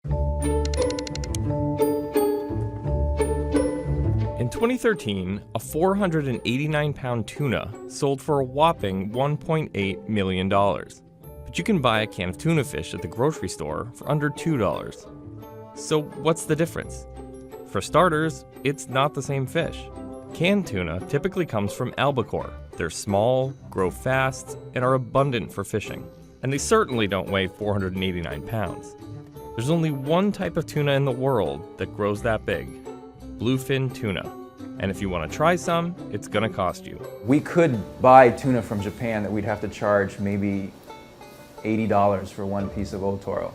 In 2013, a 489-pound tuna sold for a whopping $1.8 million. But you can buy a can of tuna fish at the grocery store for under $2. So what's the difference? For starters, it's not the same fish. Canned tuna typically comes from albacore. They're small, grow fast, and are abundant for fishing. And they certainly don't weigh 489 pounds. There's only one type of tuna in the world that grows that big: bluefin tuna. And if you want to try some, it's gonna cost you. We could buy tuna from Japan that we'd have to charge maybe $80 for one piece of otoro.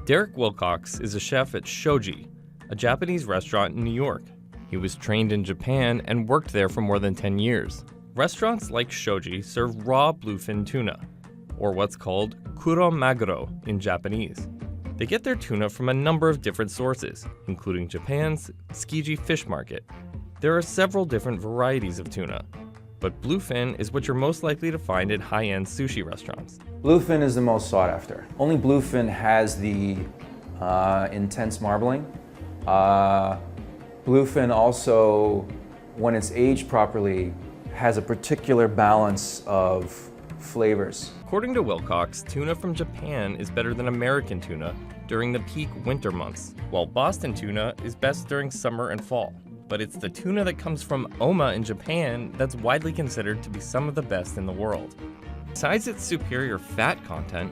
Derek Wilcox is a chef at Shoji, a Japanese restaurant in New York. He was trained in Japan and worked there for more than 10 years. Restaurants like Shoji serve raw bluefin tuna, or what's called kuro maguro in Japanese. They get their tuna from a number of different sources, including Japan's Tsukiji Fish Market. There are several different varieties of tuna, but bluefin is what you're most likely to find at high-end sushi restaurants. Bluefin is the most sought after. Only bluefin has the intense marbling. Bluefin also, when it's aged properly, has a particular balance of flavors. According to Wilcox, tuna from Japan is better than American tuna during the peak winter months, while Boston tuna is best during summer and fall. But it's the tuna that comes from Oma in Japan that's widely considered to be some of the best in the world. Besides its superior fat content,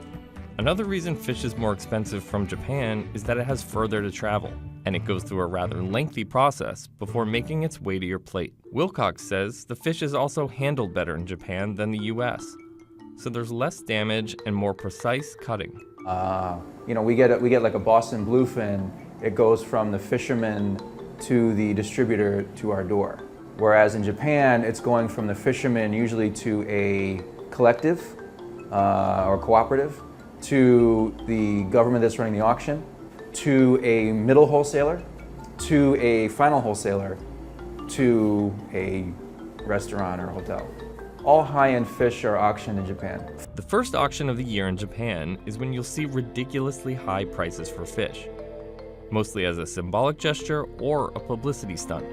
another reason fish is more expensive from Japan is that it has further to travel, and it goes through a rather lengthy process before making its way to your plate. Wilcox says the fish is also handled better in Japan than the US, so there's less damage and more precise cutting. We get like a Boston bluefin. It goes from the fisherman to the distributor to our door. Whereas in Japan, it's going from the fisherman usually to a collective or cooperative, to the government that's running the auction, to a middle wholesaler, to a final wholesaler, to a restaurant or hotel. All high-end fish are auctioned in Japan. The first auction of the year in Japan is when you'll see ridiculously high prices for fish, mostly as a symbolic gesture or a publicity stunt,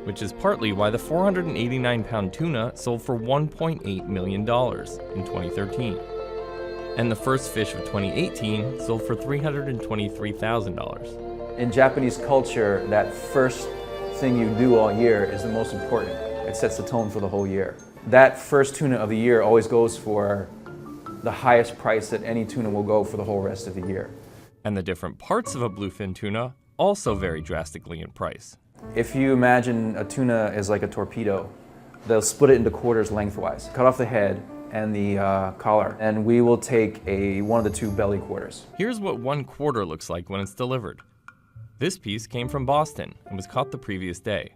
which is partly why the 489-pound tuna sold for $1.8 million in 2013. And the first fish of 2018 sold for $323,000. In Japanese culture, that first thing you do all year is the most important. It sets the tone for the whole year. That first tuna of the year always goes for the highest price that any tuna will go for the whole rest of the year. And the different parts of a bluefin tuna also vary drastically in price. If you imagine a tuna as like a torpedo, they'll split it into quarters lengthwise. Cut off the head and the collar, and we will take one of the two belly quarters. Here's what 1/4 looks like when it's delivered. This piece came from Boston and was caught the previous day.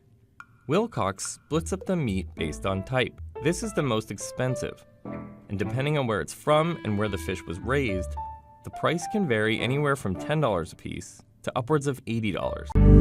Wilcox splits up the meat based on type. This is the most expensive, and depending on where it's from and where the fish was raised, the price can vary anywhere from $10 a piece to upwards of $80.